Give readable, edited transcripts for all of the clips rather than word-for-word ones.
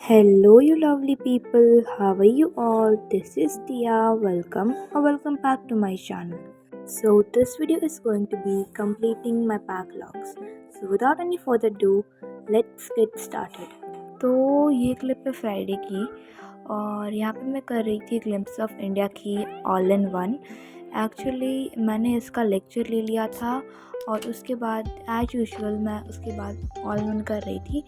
Hello, you lovely people. How are you all? This is Tia. Welcome or welcome back to my channel. So, this video is going to be completing my backlogs. So, without any further ado, let's get started. तो ये clip है Friday की और यहाँ पे मैं कर रही थी ग्लिम्प्स ऑफ इंडिया की ऑल इन वन। एक्चुअली मैंने इसका लेक्चर ले लिया था और उसके बाद एज यूजुअल मैं उसके बाद ऑल इन वन कर रही थी।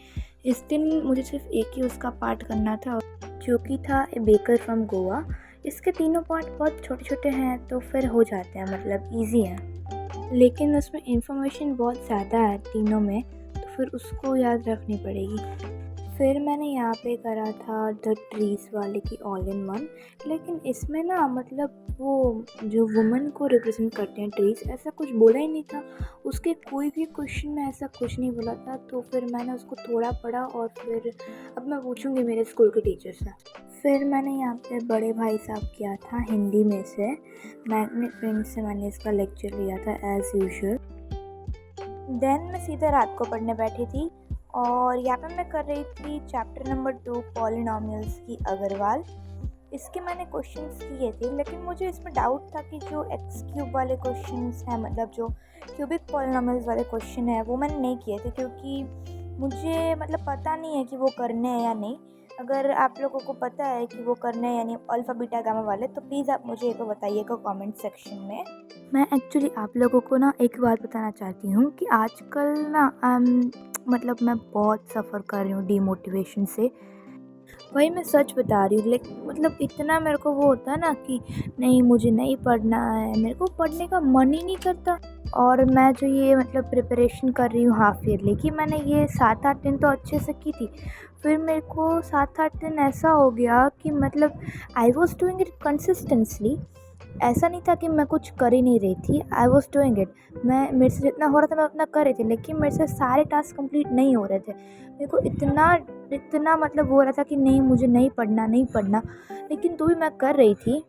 इस दिन मुझे सिर्फ एक ही उसका पार्ट करना था जो कि था ए बेकर फ्रॉम गोवा। इसके तीनों पार्ट बहुत छोटे छोटे हैं तो फिर हो जाते हैं, मतलब इजी हैं, लेकिन उसमें इंफॉर्मेशन बहुत ज़्यादा है तीनों में, तो फिर उसको याद रखनी पड़ेगी। फिर मैंने यहाँ पे करा था द ट्रीज़ वाले की ऑल इन वन, लेकिन इसमें ना मतलब वो जो वुमन को रिप्रेजेंट करते हैं ट्रीज़, ऐसा कुछ बोला ही नहीं था। उसके कोई भी क्वेश्चन में ऐसा कुछ नहीं बोला था, तो फिर मैंने उसको थोड़ा पढ़ा और फिर अब मैं पूछूंगी मेरे स्कूल के टीचर से। फिर मैंने यहाँ पे बड़े भाई साहब किया था हिंदी में से, मैग्नेट प्रिंट से मैंने इसका लेक्चर लिया था एज़ यूजुअल। देन मैं सीधा रात को पढ़ने बैठी थी और यहाँ पे मैं कर रही थी चैप्टर नंबर 2 पॉलिनॉमियल्स की अग्रवाल। इसके मैंने क्वेश्चंस किए थे, लेकिन मुझे इसमें डाउट था कि जो एक्स क्यूब वाले क्वेश्चंस हैं, मतलब जो क्यूबिक पॉलिनॉमियल्स वाले क्वेश्चन हैं, वो मैंने नहीं किए थे क्योंकि मुझे मतलब पता नहीं है कि वो करने हैं या नहीं। अगर आप लोगों को पता है कि वो करने हैं यानी अल्फ़ा बीटा गामा वाले, तो प्लीज़ आप मुझे एक बताइएगा कमेंट सेक्शन में। मैं एक्चुअली आप लोगों को ना एक बात बताना चाहती हूँ कि आजकल ना मतलब मैं बहुत सफ़र कर रही हूँ डीमोटिवेशन से। वही मैं सच बता रही हूँ, लेकिन मतलब इतना मेरे को वो होता है ना कि नहीं मुझे नहीं पढ़ना है, मेरे को पढ़ने का मन ही नहीं करता। और मैं जो ये मतलब प्रिपरेशन कर रही हूँ हाफ ईयरली की, मैंने ये 7-8 दिन तो अच्छे से की थी। फिर मेरे को 7-8 दिन ऐसा हो गया कि मतलब I was doing it consistently. ऐसा नहीं था कि मैं कुछ कर ही नहीं रही थी, आई वॉज डूइंग इट। मेरे से जितना हो रहा था मैं उतना कर रही थी, लेकिन मेरे से सारे टास्क कंप्लीट नहीं हो रहे थे। मेरे को इतना मतलब हो रहा था कि नहीं मुझे नहीं पढ़ना, लेकिन तो भी मैं कर रही थी।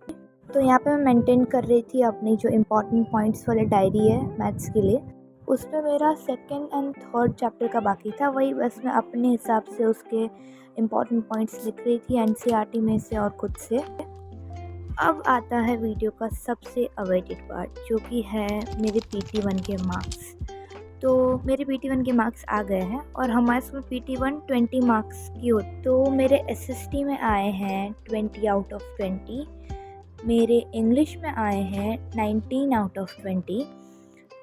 तो यहाँ पे मैं मेंटेन कर रही थी अपनी जो इम्पोर्टेंट पॉइंट्स वाली डायरी है मैथ्स के लिए। उसमें मेरा 2nd एंड 3rd चैप्टर का बाकी था, वही बस मैं अपने हिसाब से उसके इम्पोर्टेंट पॉइंट्स लिख रही थी एनसीईआरटी में से और खुद से। अब आता है वीडियो का सबसे अवेटेड पार्ट, जो कि है मेरे PT1 के मार्क्स। तो मेरे PT1 के मार्क्स आ गए हैं और हमारे स्कूल PT1 20 मार्क्स की हो। तो मेरे SST में आए हैं 20 आउट ऑफ 20, मेरे इंग्लिश में आए हैं 19 आउट ऑफ 20,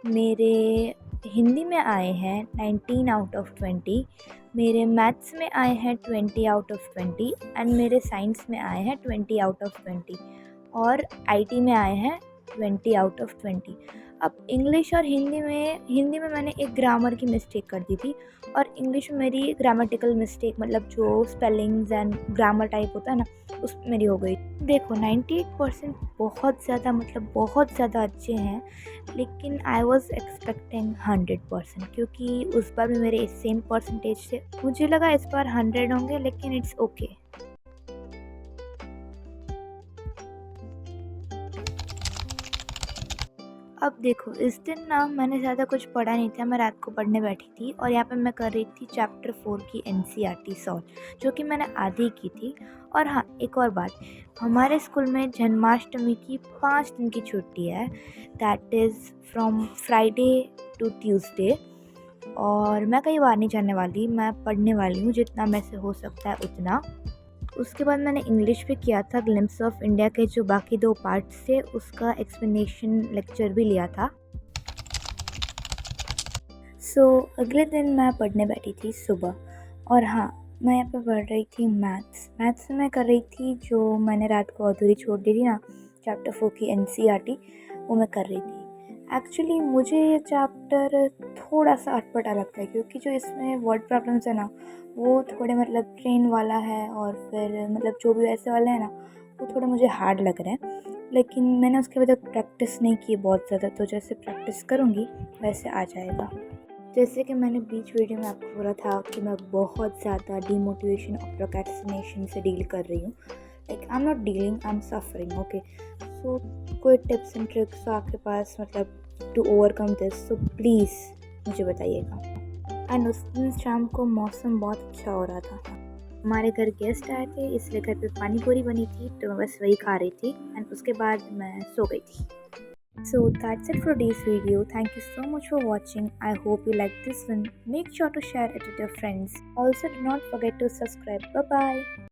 मेरे हिंदी में आए हैं 19 आउट ऑफ 20, मेरे मैथ्स में आए हैं 20 आउट ऑफ 20 एंड मेरे साइंस में आए हैं 20 आउट ऑफ 20 और IT में आए हैं 20 आउट ऑफ 20। अब इंग्लिश और हिंदी में मैंने एक ग्रामर की मिस्टेक कर दी थी और इंग्लिश में मेरी ग्रामेटिकल मिस्टेक, मतलब जो स्पेलिंग्स एंड ग्रामर टाइप होता है ना, उसमें मेरी हो गई। देखो 98% बहुत ज़्यादा, मतलब बहुत ज़्यादा अच्छे हैं, लेकिन आई वॉज एक्सपेक्टिंग 100%, क्योंकि उस बार भी मेरे सेम परसेंटेज थे। मुझे लगा इस बार 100 होंगे, लेकिन इट्स ओके। अब देखो इस दिन ना मैंने ज़्यादा कुछ पढ़ा नहीं था, मैं रात को पढ़ने बैठी थी और यहाँ पे मैं कर रही थी चैप्टर 4 की NCERT सॉल्व, जो कि मैंने आधी की थी। और हाँ, एक और बात, हमारे स्कूल में जन्माष्टमी की 5 दिन की छुट्टी है, that is from Friday to Tuesday. और मैं कहीं बाहर नहीं जाने वाली, मैं पढ़ने वाली हूँ जितना मेरे से हो सकता है उतना। उसके बाद मैंने इंग्लिश पे किया था ग्लिम्प्स ऑफ इंडिया के जो बाकी 2 पार्ट्स थे, उसका एक्सप्लेनेशन लेक्चर भी लिया था। अगले दिन मैं पढ़ने बैठी थी सुबह और हाँ, मैं यहाँ पे पढ़ रही थी मैथ्स में मैं कर रही थी जो मैंने रात को अधूरी छोड़ दी थी ना, चैप्टर 4 की NCERT, वो मैं कर रही थी। एक्चुअली मुझे ये चैप्टर थोड़ा सा अटपटा लगता है क्योंकि जो इसमें वर्ड प्रॉब्लम्स है ना, वो थोड़े मतलब ट्रेन वाला है और फिर मतलब जो भी ऐसे वाले हैं ना, वो थोड़े मुझे हार्ड लग रहे हैं। लेकिन मैंने उसके बाद प्रैक्टिस नहीं की बहुत ज़्यादा, तो जैसे प्रैक्टिस करूँगी वैसे आ जाएगा। जैसे कि मैंने बीच वीडियो में आपको बोला था कि मैं बहुत ज़्यादा डीमोटिवेशन और प्रोक्रेस्टिनेशन से डील कर रही हूँ। Like I am not dealing, I am suffering. Okay, so कोई टिप्स एंड ट्रिक्स हो आपके पास, मतलब टू ओवरकम दिस, तो प्लीज़ मुझे बताइएगा। एंड उस दिन शाम को मौसम बहुत अच्छा हो रहा था। हमारे घर गेस्ट आए थे इसलिए घर पे पानी पूरी बनी थी तो मैं बस वही खा रही थी एंड उसके बाद मैं सो गई थी। So that's it for today's video. Thank you so much for watching. I hope you liked this one. Make sure to share it with your friends. Also do not forget to subscribe. Bye bye.